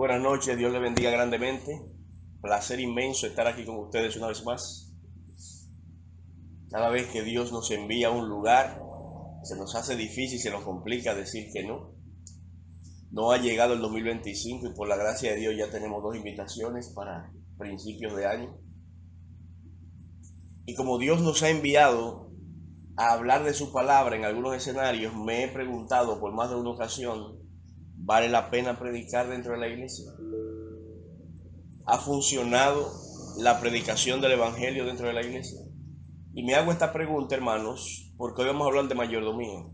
Buenas noches, Dios les bendiga grandemente. Placer inmenso estar aquí con ustedes una vez más. Cada vez que Dios nos envía a un lugar, se nos hace difícil, se nos complica decir que no. No ha llegado el 2025 y por la gracia de Dios ya tenemos 2 invitaciones para principios de año. Y como Dios nos ha enviado a hablar de su palabra en algunos escenarios, me he preguntado por más de una ocasión, ¿vale la pena predicar dentro de la iglesia? ¿Ha funcionado la predicación del evangelio dentro de la iglesia? Y me hago esta pregunta, hermanos, porque hoy vamos a hablar de mayordomía.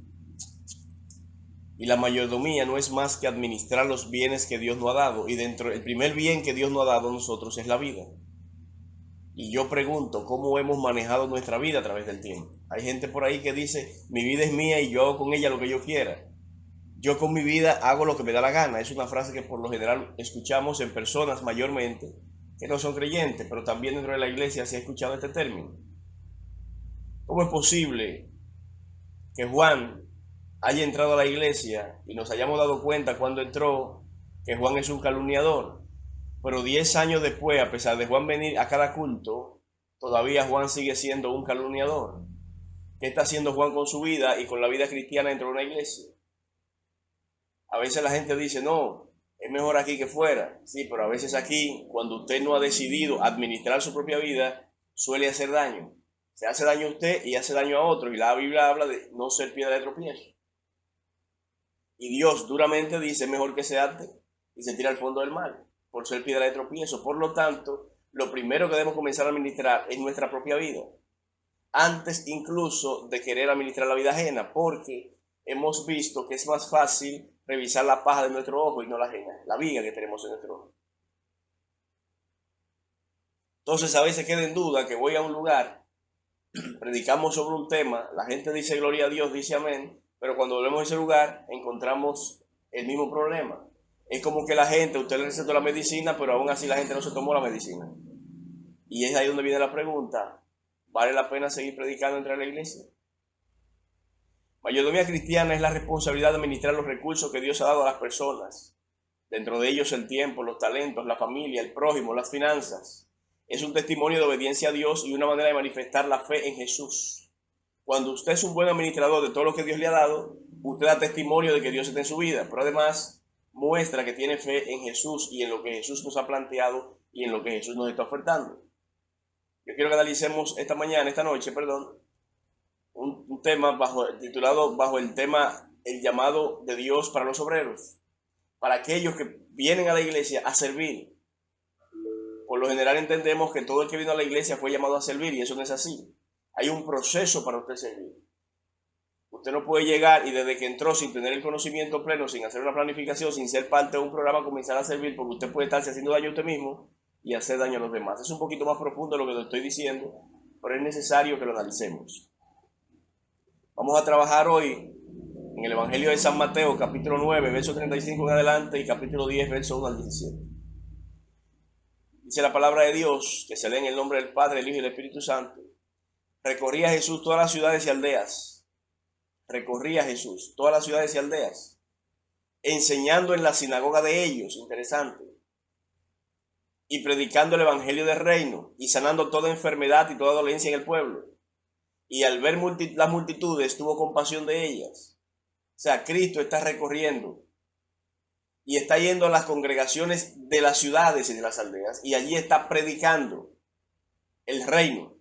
Y la mayordomía no es más que administrar los bienes que Dios nos ha dado. Y dentro, el primer bien que Dios nos ha dado a nosotros es la vida. Y yo pregunto, ¿cómo hemos manejado nuestra vida a través del tiempo? Hay gente por ahí que dice, mi vida es mía y yo hago con ella lo que yo quiera. Yo con mi vida hago lo que me da la gana. Es una frase que por lo general escuchamos en personas mayormente que no son creyentes, pero también dentro de la iglesia se ha escuchado este término. ¿Cómo es posible que Juan haya entrado a la iglesia y nos hayamos dado cuenta cuando entró que Juan es un calumniador? Pero 10 años después, a pesar de Juan venir a cada culto, todavía Juan sigue siendo un calumniador. ¿Qué está haciendo Juan con su vida y con la vida cristiana dentro de una iglesia? A veces la gente dice, no, es mejor aquí que fuera. Sí, pero a veces aquí, cuando usted no ha decidido administrar su propia vida, suele hacer daño. Se hace daño a usted y hace daño a otro. Y la Biblia habla de no ser piedra de tropiezo. Y Dios duramente dice, es mejor que se ate y se tire al fondo del mar, por ser piedra de tropiezo. Por lo tanto, lo primero que debemos comenzar a administrar es nuestra propia vida. Antes incluso de querer administrar la vida ajena, porque hemos visto que es más fácil revisar la paja de nuestro ojo y no la ajena, la viga que tenemos en nuestro ojo. Entonces a veces queda en duda que voy a un lugar, predicamos sobre un tema, la gente dice gloria a Dios, dice amén, pero cuando volvemos a ese lugar encontramos el mismo problema. Es como que la gente, usted le recetó la medicina, pero aún así la gente no se tomó la medicina. Y es ahí donde viene la pregunta, ¿vale la pena seguir predicando entre la iglesia? Mayordomía cristiana es la responsabilidad de administrar los recursos que Dios ha dado a las personas. Dentro de ellos el tiempo, los talentos, la familia, el prójimo, las finanzas. Es un testimonio de obediencia a Dios y una manera de manifestar la fe en Jesús. Cuando usted es un buen administrador de todo lo que Dios le ha dado, usted da testimonio de que Dios está en su vida, pero además muestra que tiene fe en Jesús y en lo que Jesús nos ha planteado y en lo que Jesús nos está ofertando. Yo quiero que analicemos esta noche, un tema titulado bajo el tema el llamado de Dios para los obreros, para aquellos que vienen a la iglesia a servir. Por lo general entendemos que todo el que vino a la iglesia fue llamado a servir y eso no es así. Hay un proceso para usted servir. Usted no puede llegar y desde que entró sin tener el conocimiento pleno, sin hacer una planificación, sin ser parte de un programa, comenzar a servir, porque usted puede estarse haciendo daño a usted mismo y hacer daño a los demás. Es un poquito más profundo lo que le estoy diciendo, pero es necesario que lo analicemos. Vamos a trabajar hoy en el Evangelio de San Mateo, capítulo 9, verso 35 en adelante, y capítulo 10, verso 1 al 17. Dice la palabra de Dios, que se lee en el nombre del Padre, el Hijo y el Espíritu Santo. Recorría Jesús todas las ciudades y aldeas. Enseñando en la sinagoga de ellos, interesante, y predicando el Evangelio del reino, y sanando toda enfermedad y toda dolencia en el pueblo. Y al ver las multitudes, tuvo compasión de ellas. O sea, Cristo está recorriendo y está yendo a las congregaciones de las ciudades y de las aldeas, y allí está predicando el reino.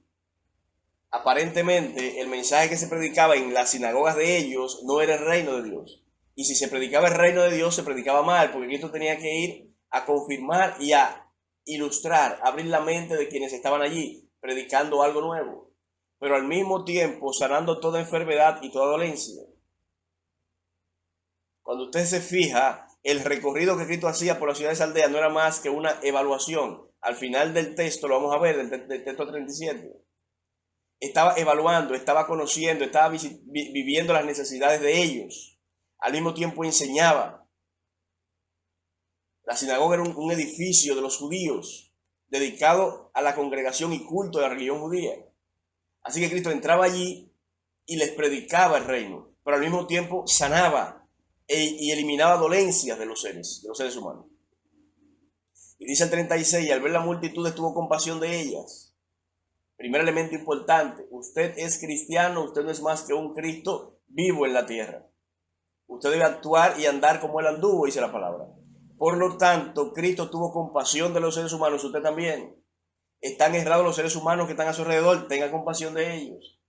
Aparentemente, el mensaje que se predicaba en las sinagogas de ellos no era el reino de Dios. Y si se predicaba el reino de Dios, se predicaba mal, porque Cristo tenía que ir a confirmar y a ilustrar, abrir la mente de quienes estaban allí, predicando algo nuevo, pero al mismo tiempo sanando toda enfermedad y toda dolencia. Cuando usted se fija, el recorrido que Cristo hacía por las ciudades y aldeas no era más que una evaluación. Al final del texto, lo vamos a ver, del texto 37. Estaba evaluando, estaba conociendo, estaba viviendo las necesidades de ellos. Al mismo tiempo enseñaba. La sinagoga era un edificio de los judíos, dedicado a la congregación y culto de la religión judía. Así que Cristo entraba allí y les predicaba el reino, pero al mismo tiempo sanaba y eliminaba dolencias de los seres humanos. Y dice el 36, y al ver la multitud tuvo compasión de ellas. Primer elemento importante, usted es cristiano, usted no es más que un Cristo vivo en la tierra. Usted debe actuar y andar como él anduvo, dice la palabra. Por lo tanto, Cristo tuvo compasión de los seres humanos, usted también. Están errados los seres humanos que están a su alrededor, tenga compasión de ellos.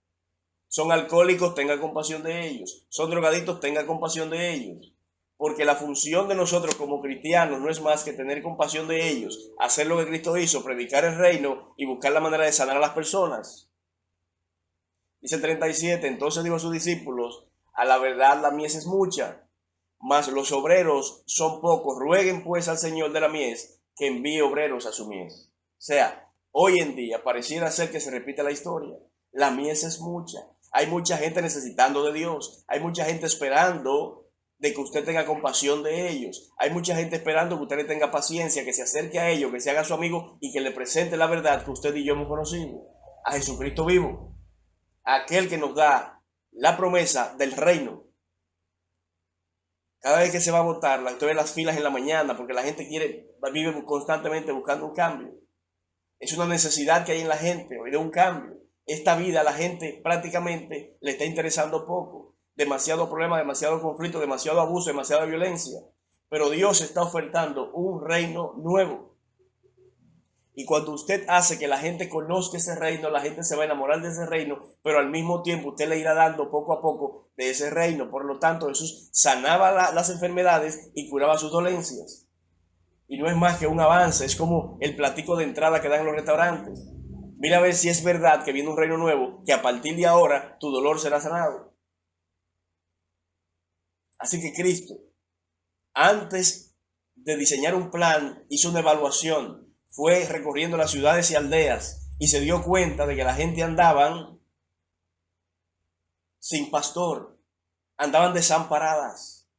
Son alcohólicos, tenga compasión de ellos. Son drogadictos, tenga compasión de ellos. Porque la función de nosotros como cristianos no es más que tener compasión de ellos, hacer lo que Cristo hizo, predicar el reino y buscar la manera de sanar a las personas. Dice el 37, entonces dijo a sus discípulos, a la verdad la mies es mucha, mas los obreros son pocos. Rueguen pues al Señor de la mies que envíe obreros a su mies. O sea, hoy en día pareciera ser que se repite la historia. La mies es mucha. Hay mucha gente necesitando de Dios. Hay mucha gente esperando de que usted tenga compasión de ellos. Hay mucha gente esperando que usted le tenga paciencia, que se acerque a ellos, que se haga su amigo y que le presente la verdad que usted y yo hemos conocido. A Jesucristo vivo. Aquel que nos da la promesa del reino. Cada vez que se va a votar, usted ve las filas en la mañana porque la gente vive constantemente buscando un cambio. Es una necesidad que hay en la gente hoy de un cambio. Esta vida a la gente prácticamente le está interesando poco. Demasiado problema, demasiado conflicto, demasiado abuso, demasiada violencia. Pero Dios está ofertando un reino nuevo. Y cuando usted hace que la gente conozca ese reino, la gente se va a enamorar de ese reino, pero al mismo tiempo usted le irá dando poco a poco de ese reino. Por lo tanto, Jesús sanaba las enfermedades y curaba sus dolencias. Y no es más que un avance, es como el platico de entrada que dan en los restaurantes. Mira a ver si es verdad que viene un reino nuevo, que a partir de ahora tu dolor será sanado. Así que Cristo, antes de diseñar un plan, hizo una evaluación. Fue recorriendo las ciudades y aldeas y se dio cuenta de que la gente andaban sin pastor, andaban desamparadas.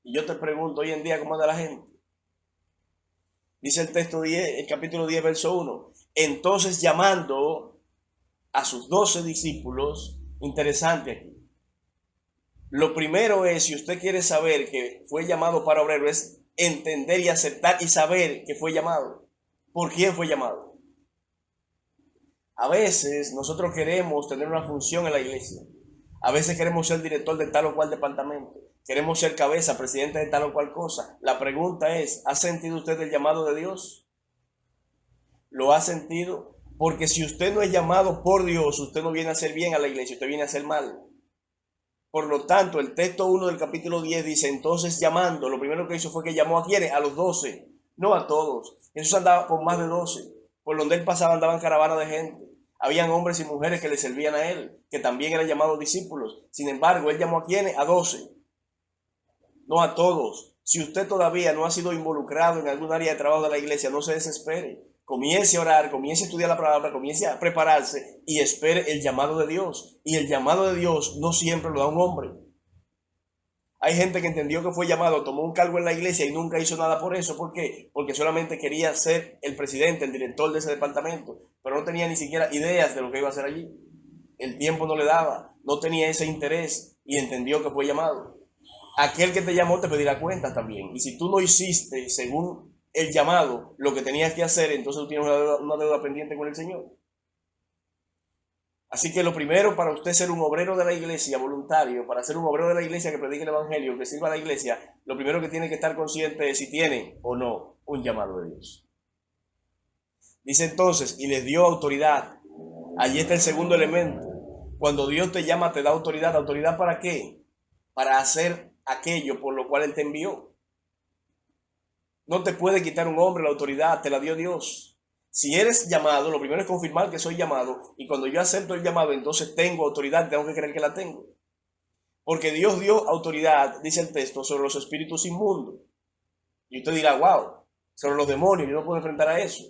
Y yo te pregunto hoy en día, ¿cómo anda la gente? Dice el texto 10, el capítulo 10, verso 1. Entonces llamando a sus 12 discípulos, interesante aquí. Lo primero es, si usted quiere saber que fue llamado para obrero, es entender y aceptar y saber que fue llamado. ¿Por quién fue llamado? A veces nosotros queremos tener una función en la iglesia. A veces queremos ser director de tal o cual departamento. Queremos ser cabeza, presidente de tal o cual cosa. La pregunta es, ¿ha sentido usted el llamado de Dios? ¿Lo ha sentido? Porque si usted no es llamado por Dios, usted no viene a hacer bien a la iglesia, usted viene a hacer mal. Por lo tanto, el texto 1 del capítulo 10 dice, entonces llamando, lo primero que hizo fue que llamó a quienes, a los 12, no a todos. Jesús andaba con más de 12. Por donde él pasaba andaban caravanas de gente. Habían hombres y mujeres que le servían a él, que también eran llamados discípulos. Sin embargo, él llamó a quienes, a 12, no a todos. Si usted todavía no ha sido involucrado en algún área de trabajo de la iglesia, no se desespere. Comience a orar, comience a estudiar la palabra, comience a prepararse y espere el llamado de Dios. Y el llamado de Dios no siempre lo da un hombre. Hay gente que entendió que fue llamado, tomó un cargo en la iglesia y nunca hizo nada por eso. ¿Por qué? Porque solamente quería ser el presidente, el director de ese departamento, pero no tenía ni siquiera ideas de lo que iba a hacer allí. El tiempo no le daba, no tenía ese interés y entendió que fue llamado. Aquel que te llamó te pedirá cuentas también. Y si tú no hiciste según el llamado lo que tenías que hacer, entonces tú tienes una deuda pendiente con el Señor. Así que lo primero para usted ser un obrero de la iglesia voluntario, para ser un obrero de la iglesia que predique el evangelio, que sirva a la iglesia, lo primero que tiene que estar consciente es si tiene o no un llamado de Dios. Dice entonces, y les dio autoridad. Allí está el segundo elemento. Cuando Dios te llama, te da autoridad. ¿Autoridad para qué? Para hacer aquello por lo cual Él te envió. No te puede quitar un hombre la autoridad, te la dio Dios. Si eres llamado, lo primero es confirmar que soy llamado. Y cuando yo acepto el llamado, entonces tengo autoridad, tengo que creer que la tengo. Porque Dios dio autoridad, dice el texto, sobre los espíritus inmundos. Y usted dirá, wow, sobre los demonios, yo no puedo enfrentar a eso.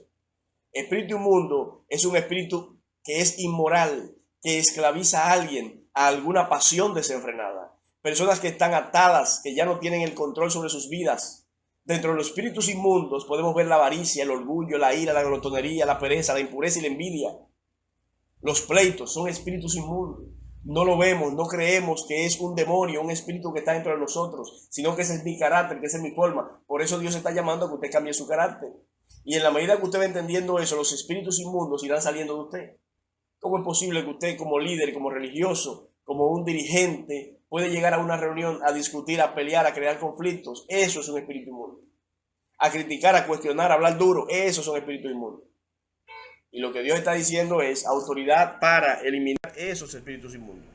Espíritu inmundo es un espíritu que es inmoral, que esclaviza a alguien, a alguna pasión desenfrenada. Personas que están atadas, que ya no tienen el control sobre sus vidas. Dentro de los espíritus inmundos podemos ver la avaricia, el orgullo, la ira, la glotonería, la pereza, la impureza y la envidia. Los pleitos son espíritus inmundos. No lo vemos, no creemos que es un demonio, un espíritu que está dentro de nosotros, sino que ese es mi carácter, que esa es mi forma. Por eso Dios está llamando a que usted cambie su carácter. Y en la medida que usted va entendiendo eso, los espíritus inmundos irán saliendo de usted. ¿Cómo es posible que usted como líder, como religioso, como un dirigente, puede llegar a una reunión a discutir, a pelear, a crear conflictos? Eso es un espíritu inmundo. A criticar, a cuestionar, a hablar duro, esos son espíritus inmundos. Y lo que Dios está diciendo es autoridad para eliminar esos espíritus inmundos.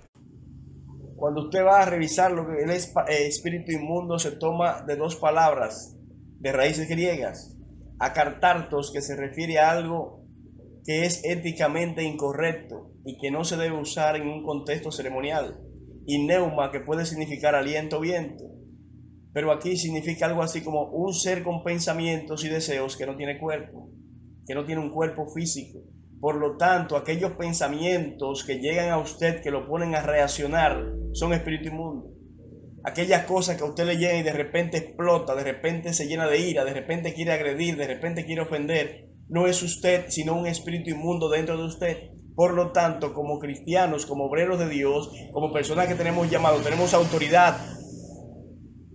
Cuando usted va a revisar lo que es espíritu inmundo, se toma de dos palabras de raíces griegas. Acartartos, que se refiere a algo que es éticamente incorrecto y que no se debe usar en un contexto ceremonial. Y neuma, que puede significar aliento o viento. Pero aquí significa algo así como un ser con pensamientos y deseos que no tiene cuerpo, que no tiene un cuerpo físico. Por lo tanto, aquellos pensamientos que llegan a usted, que lo ponen a reaccionar, son espíritu inmundo. Aquellas cosas que a usted le llegan y de repente explota, de repente se llena de ira, de repente quiere agredir, de repente quiere ofender, no es usted, sino un espíritu inmundo dentro de usted. Por lo tanto, como cristianos, como obreros de Dios, como personas que tenemos llamado, tenemos autoridad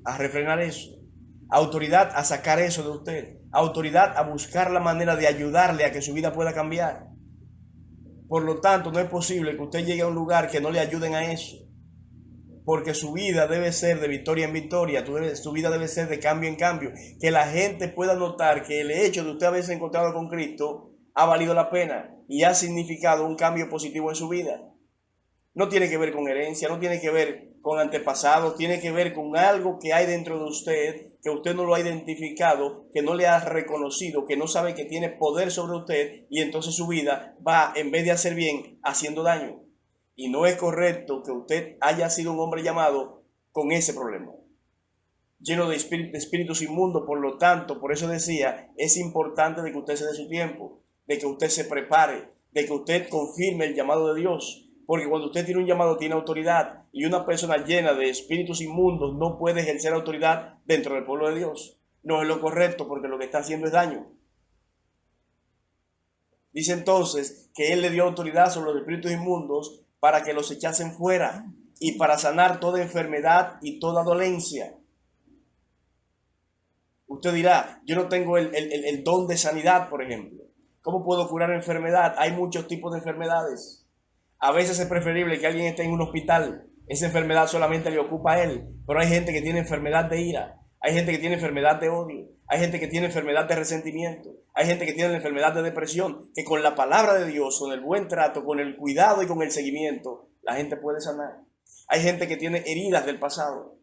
a refrenar eso, autoridad a sacar eso de usted, autoridad a buscar la manera de ayudarle a que su vida pueda cambiar. Por lo tanto, no es posible que usted llegue a un lugar que no le ayuden a eso, porque su vida debe ser de victoria en victoria, su vida debe ser de cambio en cambio, que la gente pueda notar que el hecho de usted haberse encontrado con Cristo ha valido la pena y ha significado un cambio positivo en su vida. No tiene que ver con herencia, no tiene que ver con antepasados, tiene que ver con algo que hay dentro de usted, que usted no lo ha identificado, que no le ha reconocido, que no sabe que tiene poder sobre usted, y entonces su vida va, en vez de hacer bien, haciendo daño. Y no es correcto que usted haya sido un hombre llamado con ese problema, lleno de espíritus inmundos. Por lo tanto, por eso decía, es importante de que usted se dé su tiempo, de que usted se prepare, de que usted confirme el llamado de Dios. Porque cuando usted tiene un llamado, tiene autoridad. Y una persona llena de espíritus inmundos no puede ejercer autoridad dentro del pueblo de Dios. No es lo correcto, porque lo que está haciendo es daño. Dice entonces que Él le dio autoridad sobre los espíritus inmundos para que los echasen fuera y para sanar toda enfermedad y toda dolencia. Usted dirá, yo no tengo el don de sanidad, por ejemplo. ¿Cómo puedo curar enfermedad? Hay muchos tipos de enfermedades. A veces es preferible que alguien esté en un hospital. Esa enfermedad solamente le ocupa a él. Pero hay gente que tiene enfermedad de ira. Hay gente que tiene enfermedad de odio. Hay gente que tiene enfermedad de resentimiento. Hay gente que tiene la enfermedad de depresión. Que con la palabra de Dios, con el buen trato, con el cuidado y con el seguimiento, la gente puede sanar. Hay gente que tiene heridas del pasado.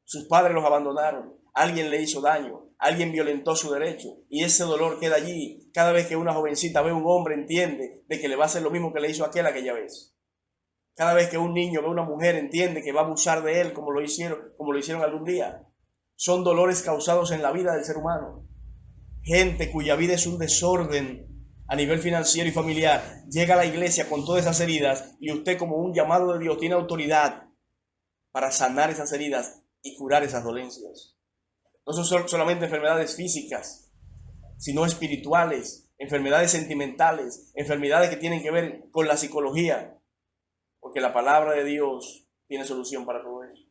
Sus padres los abandonaron. Alguien le hizo daño. Alguien violentó su derecho y ese dolor queda allí. Cada vez que una jovencita ve a un hombre, entiende de que le va a hacer lo mismo que le hizo aquella vez. Cada vez que un niño ve a una mujer, entiende que va a abusar de él como lo hicieron algún día. Son dolores causados en la vida del ser humano. Gente cuya vida es un desorden a nivel financiero y familiar, llega a la iglesia con todas esas heridas y usted, como un llamado de Dios, tiene autoridad para sanar esas heridas y curar esas dolencias. No son solamente enfermedades físicas, sino espirituales, enfermedades sentimentales, enfermedades que tienen que ver con la psicología, porque la palabra de Dios tiene solución para todo eso.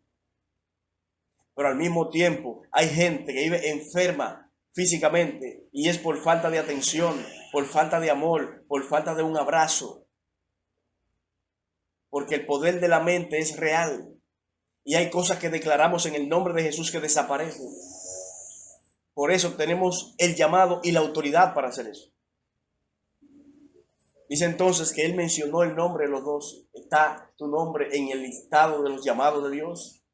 Pero al mismo tiempo hay gente que vive enferma físicamente y es por falta de atención, por falta de amor, por falta de un abrazo, porque el poder de la mente es real y hay cosas que declaramos en el nombre de Jesús que desaparecen. Por eso tenemos el llamado y la autoridad para hacer eso. Dice entonces que Él mencionó el nombre de los dos. ¿Está tu nombre en el listado de los llamados de Dios?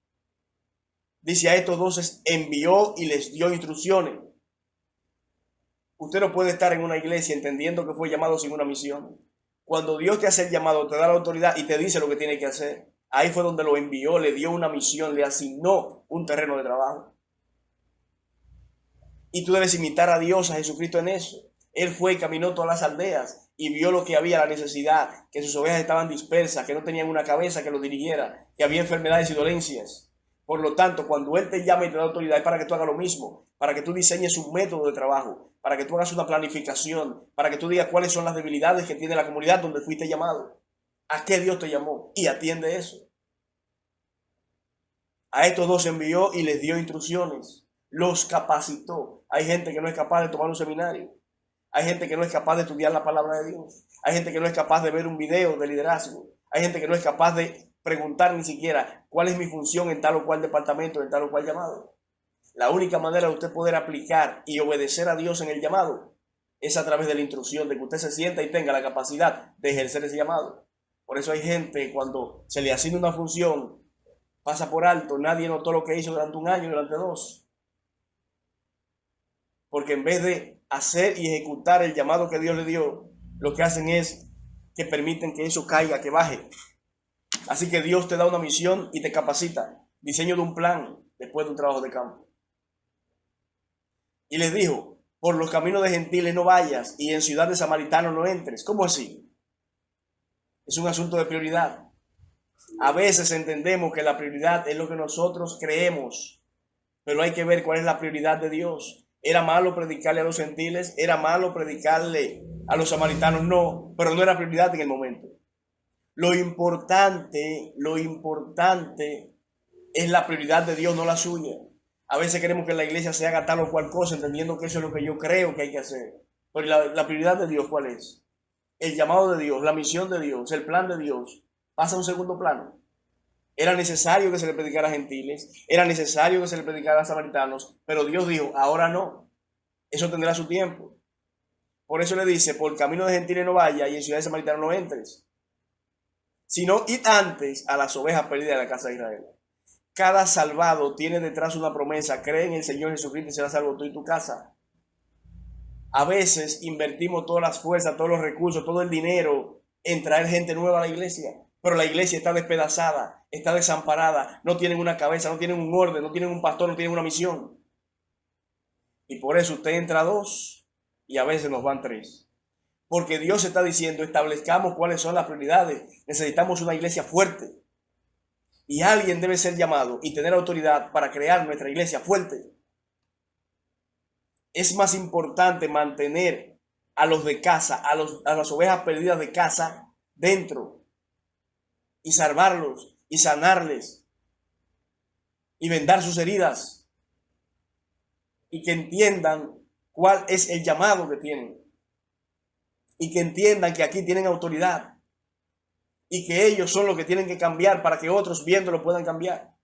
Dice, a estos dos envió y les dio instrucciones. Usted no puede estar en una iglesia entendiendo que fue llamado sin una misión. Cuando Dios te hace el llamado, te da la autoridad y te dice lo que tiene que hacer. Ahí fue donde lo envió, le dio una misión, le asignó un terreno de trabajo. Y tú debes imitar a Dios, a Jesucristo en eso. Él fue y caminó todas las aldeas y vio lo que había, la necesidad, que sus ovejas estaban dispersas, que no tenían una cabeza que los dirigiera, que había enfermedades y dolencias. Por lo tanto, cuando Él te llama y te da autoridad, es para que tú hagas lo mismo, para que tú diseñes un método de trabajo, para que tú hagas una planificación, para que tú digas cuáles son las debilidades que tiene la comunidad donde fuiste llamado. ¿A qué Dios te llamó? Y atiende eso. A estos dos envió y les dio instrucciones. los capacitó. Hay gente que no es capaz de tomar un seminario. Hay gente que no es capaz de estudiar la palabra de Dios. Hay gente que no es capaz de ver un video de liderazgo. Hay gente que no es capaz de preguntar ni siquiera cuál es mi función en tal o cual departamento, en tal o cual llamado. La única manera de usted poder aplicar y obedecer a Dios en el llamado es a través de la instrucción, de que usted se sienta y tenga la capacidad de ejercer ese llamado. Por eso hay gente, cuando se le asigna una función, pasa por alto, nadie notó lo que hizo durante un año, durante 2. Porque en vez de hacer y ejecutar el llamado que Dios le dio, lo que hacen es que permiten que eso caiga, que baje. Así que Dios te da una misión y te capacita. Diseño de un plan después de un trabajo de campo. Y les dijo, por los caminos de gentiles no vayas y en ciudad de samaritanos no entres. ¿Cómo así? Es un asunto de prioridad. A veces entendemos que la prioridad es lo que nosotros creemos, pero hay que ver cuál es la prioridad de Dios. ¿Era malo predicarle a los gentiles? ¿Era malo predicarle a los samaritanos? No, pero no era prioridad en el momento. Lo importante es la prioridad de Dios, no la suya. A veces queremos que en la iglesia se haga tal o cual cosa, entendiendo que eso es lo que yo creo que hay que hacer. Pero la prioridad de Dios, ¿cuál es? El llamado de Dios, la misión de Dios, el plan de Dios, pasa a un segundo plano. Era necesario que se le predicara a gentiles, era necesario que se le predicara a samaritanos, pero Dios dijo, ahora no, eso tendrá su tiempo. Por eso le dice, por camino de gentiles no vaya y en ciudad de samaritanos no entres, sino id antes a las ovejas perdidas de la casa de Israel. Cada salvado tiene detrás una promesa, cree en el Señor Jesucristo y será salvo tú y tu casa. A veces invertimos todas las fuerzas, todos los recursos, todo el dinero en traer gente nueva a la iglesia, pero la iglesia está despedazada, está desamparada, no tienen una cabeza, no tienen un orden, no tienen un pastor, no tienen una misión. Y por eso usted entra a 2 y a veces nos van 3. Porque Dios está diciendo, establezcamos cuáles son las prioridades. Necesitamos una iglesia fuerte. Y alguien debe ser llamado y tener autoridad para crear nuestra iglesia fuerte. Es más importante mantener a los de casa, a las ovejas perdidas de casa dentro y salvarlos y sanarles y vendar sus heridas y que entiendan cuál es el llamado que tienen y que entiendan que aquí tienen autoridad y que ellos son los que tienen que cambiar para que otros viéndolo puedan cambiar.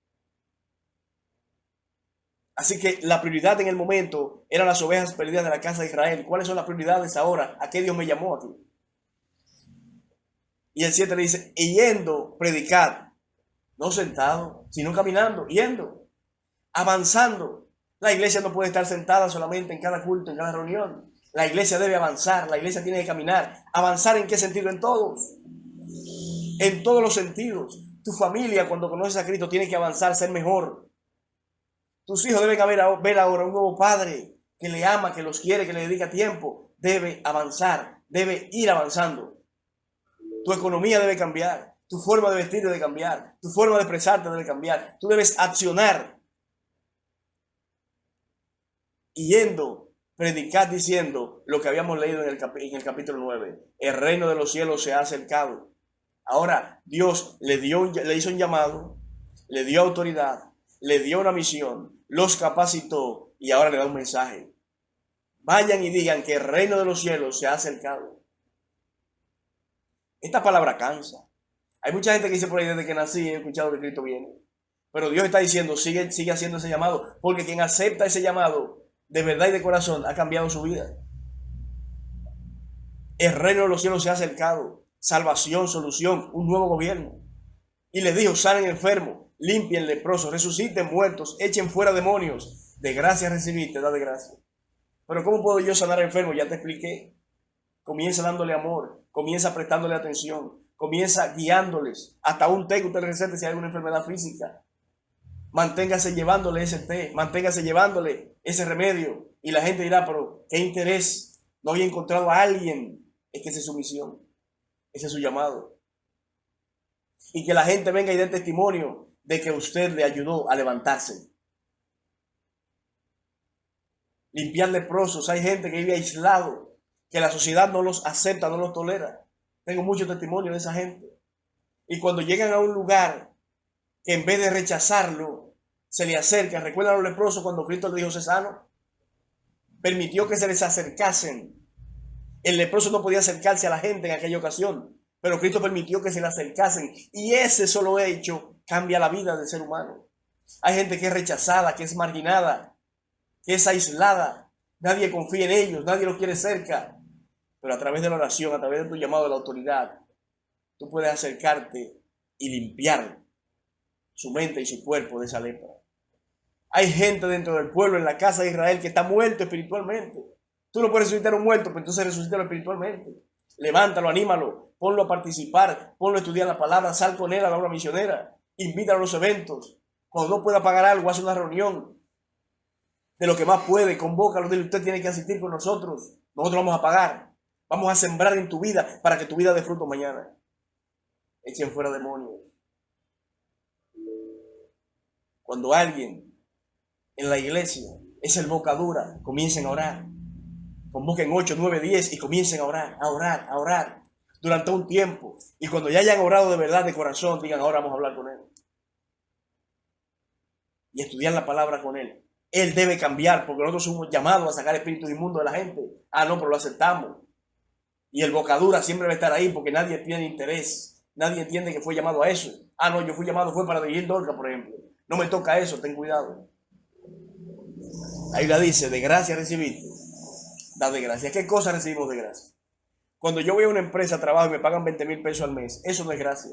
Así que la prioridad en el momento eran las ovejas perdidas de la casa de Israel. ¿Cuáles son las prioridades ahora? ¿A qué Dios me llamó aquí? Y el 7 le dice, y yendo, predicar. No sentado, sino caminando, yendo, avanzando. La iglesia no puede estar sentada solamente en cada culto, en cada reunión. La iglesia debe avanzar, la iglesia tiene que caminar. ¿Avanzar en qué sentido? En todos. En todos los sentidos. Tu familia, cuando conoces a Cristo, tiene que avanzar, ser mejor. Tus hijos deben ver ahora un nuevo padre que le ama, que los quiere, que le dedica tiempo. Debe avanzar, debe ir avanzando. Tu economía debe cambiar, tu forma de vestir debe cambiar, tu forma de expresarte debe cambiar. Tú debes accionar. Y yendo, predicar diciendo lo que habíamos leído en el capítulo 9. El reino de los cielos se ha acercado. Ahora Dios le hizo un llamado, le dio autoridad, le dio una misión, los capacitó y ahora le da un mensaje. Vayan y digan que el reino de los cielos se ha acercado. Esta palabra cansa. Hay mucha gente que dice por ahí, desde que nací he escuchado que Cristo viene. Pero Dios está diciendo, sigue haciendo ese llamado, porque quien acepta ese llamado de verdad y de corazón ha cambiado su vida. El reino de los cielos se ha acercado. Salvación, solución, un nuevo gobierno. Y les dijo, sanen enfermos, limpien leprosos, resuciten muertos, echen fuera demonios. De gracia recibiste, da de gracia. Pero ¿cómo puedo yo sanar enfermos? Ya te expliqué. Comienza dándole amor, comienza prestándole atención, comienza guiándoles. Hasta un té que usted le recete si hay alguna enfermedad física. Manténgase llevándole ese té, manténgase llevándole ese remedio. Y la gente dirá, pero ¿qué interés? No había encontrado a alguien. Es que esa es su misión, ese es su llamado. Y que la gente venga y dé testimonio de que usted le ayudó a levantarse. Limpiar leprosos. Hay gente que vive aislado, que la sociedad no los acepta, no los tolera. Tengo mucho testimonio de esa gente. Y cuando llegan a un lugar que en vez de rechazarlo, se le acercan. ¿Recuerdan a los leprosos cuando Cristo le dijo sé sano? Permitió que se les acercasen. El leproso no podía acercarse a la gente en aquella ocasión, pero Cristo permitió que se le acercasen. Y ese solo hecho cambia la vida del ser humano. Hay gente que es rechazada, que es marginada, que es aislada. Nadie confía en ellos, nadie los quiere cerca. Pero a través de la oración, a través de tu llamado de la autoridad, tú puedes acercarte y limpiar su mente y su cuerpo de esa lepra. Hay gente dentro del pueblo, en la casa de Israel, que está muerto espiritualmente. Tú no puedes resucitar a un muerto, pero entonces resucítalo espiritualmente. Levántalo, anímalo, ponlo a participar, ponlo a estudiar la palabra, sal con él a la obra misionera, invítalo a los eventos. Cuando no pueda pagar algo, hace una reunión de lo que más puede, convócalo, dile, usted tiene que asistir con nosotros, nosotros vamos a pagar, vamos a sembrar en tu vida para que tu vida dé fruto mañana. Echen fuera demonios. Cuando alguien en la iglesia es el boca dura, comiencen a orar. Convoquen 8, 9, 10 y comiencen a orar durante un tiempo. Y cuando ya hayan orado de verdad, de corazón, digan, ahora vamos a hablar con él. Y estudiar la palabra con él. Él debe cambiar porque nosotros somos llamados a sacar espíritus inmundos de la gente. Ah, no, pero lo aceptamos. Y el boca dura siempre va a estar ahí porque nadie tiene interés. Nadie entiende que fue llamado a eso. Ah, no, yo fui llamado, fue para dirigir Dorca, por ejemplo. No me toca eso, ten cuidado. Ahí la dice, de gracia recibiste. Da de gracia. ¿Qué cosa recibimos de gracia? Cuando yo voy a una empresa, trabajo y me pagan 20,000 pesos al mes, eso no es gracia.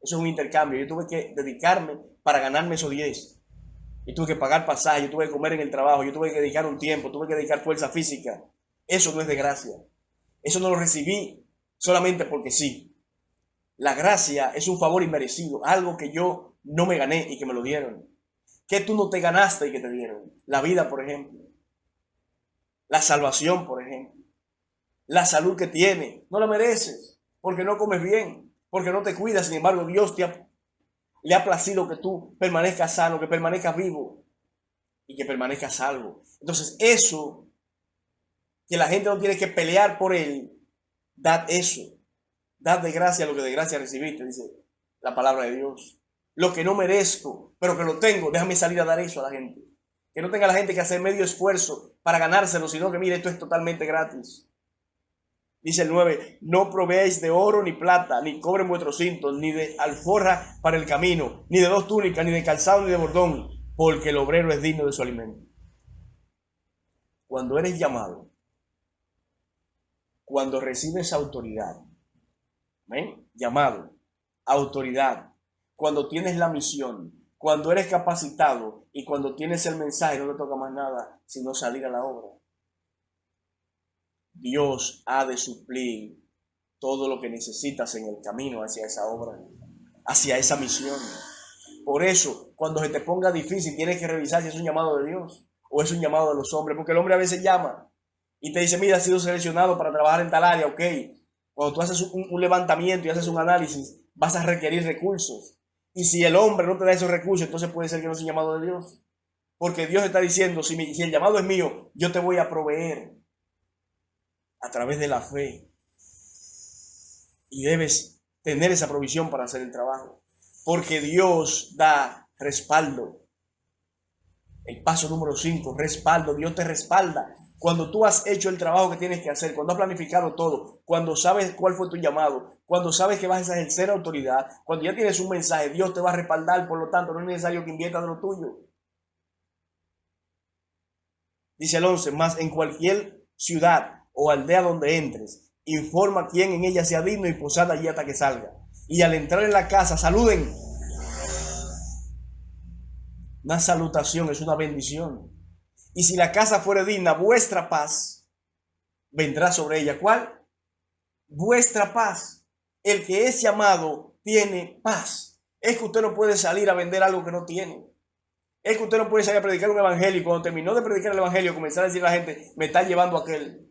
Eso es un intercambio. Yo tuve que dedicarme para ganarme esos 10. Yo tuve que pagar pasaje, yo tuve que comer en el trabajo, yo tuve que dedicar un tiempo, tuve que dedicar fuerza física. Eso no es de gracia. Eso no lo recibí solamente porque sí. La gracia es un favor inmerecido, algo que yo no me gané y que me lo dieron. Que tú no te ganaste y que te dieron. La vida, por ejemplo. La salvación, por ejemplo. La salud que tienes. No la mereces porque no comes bien, porque no te cuidas. Sin embargo, Dios le ha placido que tú permanezcas sano, que permanezcas vivo y que permanezcas salvo. Entonces, eso, que la gente no tiene que pelear por él, dad eso. Dad de gracia lo que de gracia recibiste, dice la palabra de Dios. Lo que no merezco, pero que lo tengo, déjame salir a dar eso a la gente. Que no tenga la gente que hacer medio esfuerzo para ganárselo, sino que mire, esto es totalmente gratis. Dice el 9, no proveáis de oro ni plata, ni cobre en vuestros cintos, ni de alforja para el camino, ni de 2 túnicas, ni de calzado, ni de bordón, porque el obrero es digno de su alimento. Cuando eres llamado, cuando recibes autoridad, ¿ven? Llamado, autoridad, cuando tienes la misión, cuando eres capacitado y cuando tienes el mensaje, no te toca más nada sino salir a la obra. Dios ha de suplir todo lo que necesitas en el camino hacia esa obra, hacia esa misión. Por eso, cuando se te ponga difícil, tienes que revisar si es un llamado de Dios o es un llamado de los hombres, porque el hombre a veces llama y te dice, mira, has sido seleccionado para trabajar en tal área, ok. Cuando tú haces un levantamiento y haces un análisis, vas a requerir recursos. Y si el hombre no te da esos recursos, entonces puede ser que no sea un llamado de Dios. Porque Dios está diciendo, si el llamado es mío, yo te voy a proveer a través de la fe. Y debes tener esa provisión para hacer el trabajo. Porque Dios da respaldo. El paso número 5, respaldo. Dios te respalda. Cuando tú has hecho el trabajo que tienes que hacer, cuando has planificado todo, cuando sabes cuál fue tu llamado, cuando sabes que vas a ejercer autoridad, cuando ya tienes un mensaje, Dios te va a respaldar, por lo tanto no es necesario que inviertas de lo tuyo. Dice el 11, más en cualquier ciudad o aldea donde entres, informa a quien en ella sea digno y posad allí hasta que salga. Y al entrar en la casa, saluden. Una salutación es una bendición. Y si la casa fuere digna, vuestra paz vendrá sobre ella. ¿Cuál? Vuestra paz. El que es llamado tiene paz. Es que usted no puede salir a vender algo que no tiene. Es que usted no puede salir a predicar un evangelio y cuando terminó de predicar el evangelio comenzar a decir a la gente, me está llevando aquel.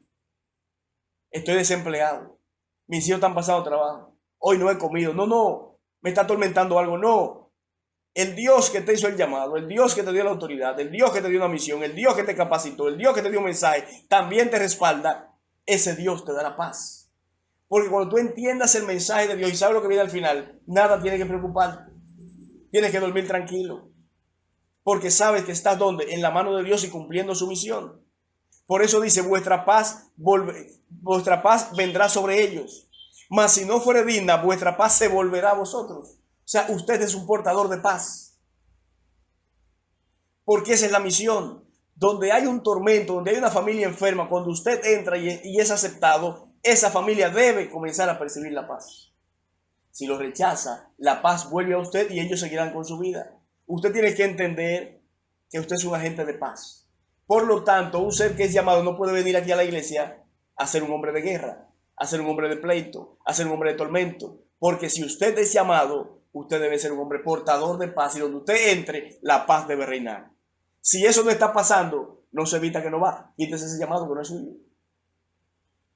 Estoy desempleado. Mis hijos están pasando trabajo. Hoy no he comido. No. Me está atormentando algo. No. El Dios que te hizo el llamado, el Dios que te dio la autoridad, el Dios que te dio una misión, el Dios que te capacitó, el Dios que te dio un mensaje, también te respalda. Ese Dios te da la paz. Porque cuando tú entiendas el mensaje de Dios y sabes lo que viene al final, nada tiene que preocuparte. Tienes que dormir tranquilo. porque sabes que estás donde, en la mano de Dios y cumpliendo su misión. Por eso dice, vuestra paz vendrá sobre ellos. Mas si no fuere digna, vuestra paz se volverá a vosotros. O sea, usted es un portador de paz. Porque esa es la misión. Donde hay un tormento, donde hay una familia enferma, cuando usted entra y es aceptado, esa familia debe comenzar a percibir la paz. Si lo rechaza, la paz vuelve a usted y ellos seguirán con su vida. Usted tiene que entender que usted es un agente de paz. Por lo tanto, un ser que es llamado no puede venir aquí a la iglesia a ser un hombre de guerra, a ser un hombre de pleito, a ser un hombre de tormento. Porque si usted es llamado, usted debe ser un hombre portador de paz y donde usted entre, la paz debe reinar. Si eso no está pasando, no se evita que no va. Quítese ese llamado que no es suyo.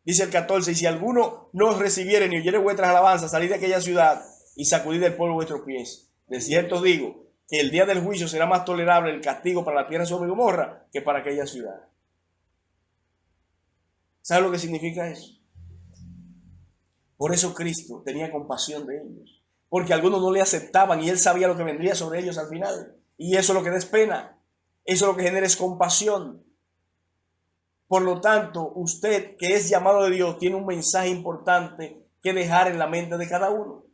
Dice el 14, y si alguno no os recibiere ni oyere vuestras alabanzas, salid de aquella ciudad y sacudid del polvo vuestros pies. De cierto os digo que el día del juicio será más tolerable el castigo para la tierra de Sodoma y Gomorra que para aquella ciudad. ¿Sabe lo que significa eso? Por eso Cristo tenía compasión de ellos. Porque algunos no le aceptaban y él sabía lo que vendría sobre ellos al final. Y eso es lo que da pena. Eso lo que genera es compasión. Por lo tanto, usted que es llamado de Dios tiene un mensaje importante que dejar en la mente de cada uno.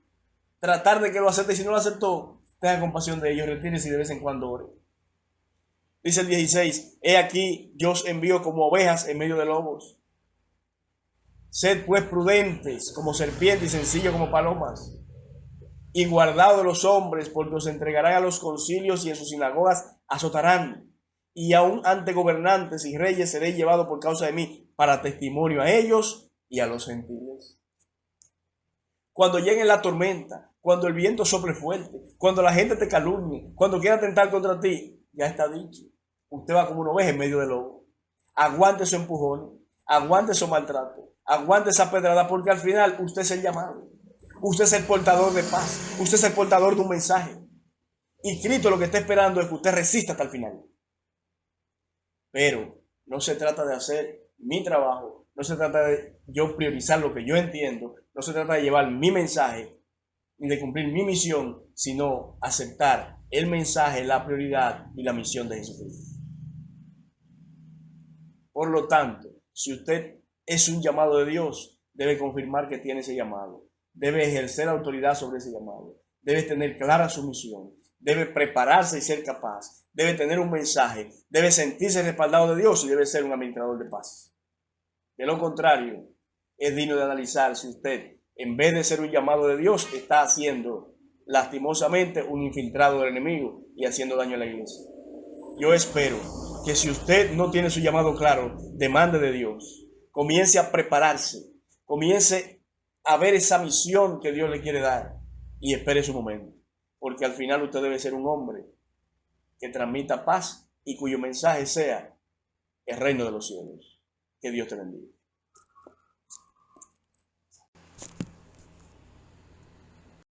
Tratar de que lo acepte. Si no lo aceptó, tenga compasión de ellos, retírese y de vez en cuando ore. Dice el 16, he aquí yo os envío como ovejas en medio de lobos. Sed pues prudentes como serpientes y sencillos como palomas. Y guardaos de los hombres, porque os entregarán a los concilios y en sus sinagogas azotarán. Y aún ante gobernantes y reyes seréis llevados por causa de mí para testimonio a ellos y a los gentiles. Cuando llegue la tormenta, cuando el viento sople fuerte, cuando la gente te calumnie, cuando quiera atentar contra ti, ya está dicho. Usted va como una oveja en medio del lobo. Aguante su empujón, aguante su maltrato, aguante esa pedrada, porque al final usted es el llamado. Usted es el portador de paz. Usted es el portador de un mensaje. Y Cristo lo que está esperando es que usted resista hasta el final. Pero no se trata de hacer mi trabajo. No se trata de yo priorizar lo que yo entiendo. No se trata de llevar mi mensaje ni de cumplir mi misión, sino aceptar el mensaje, la prioridad y la misión de Jesucristo. Por lo tanto, si usted es un llamado de Dios, debe confirmar que tiene ese llamado. Debe ejercer autoridad sobre ese llamado. Debe tener clara su misión. Debe prepararse y ser capaz. Debe tener un mensaje. Debe sentirse respaldado de Dios y debe ser un administrador de paz. De lo contrario, es digno de analizar si usted, en vez de ser un llamado de Dios, está haciendo lastimosamente un infiltrado del enemigo y haciendo daño a la iglesia. Yo espero que si usted no tiene su llamado claro, demande de Dios. Comience a prepararse. Comience a ver esa misión que Dios le quiere dar y espere su momento. Porque al final usted debe ser un hombre que transmita paz y cuyo mensaje sea el reino de los cielos. Que Dios te bendiga.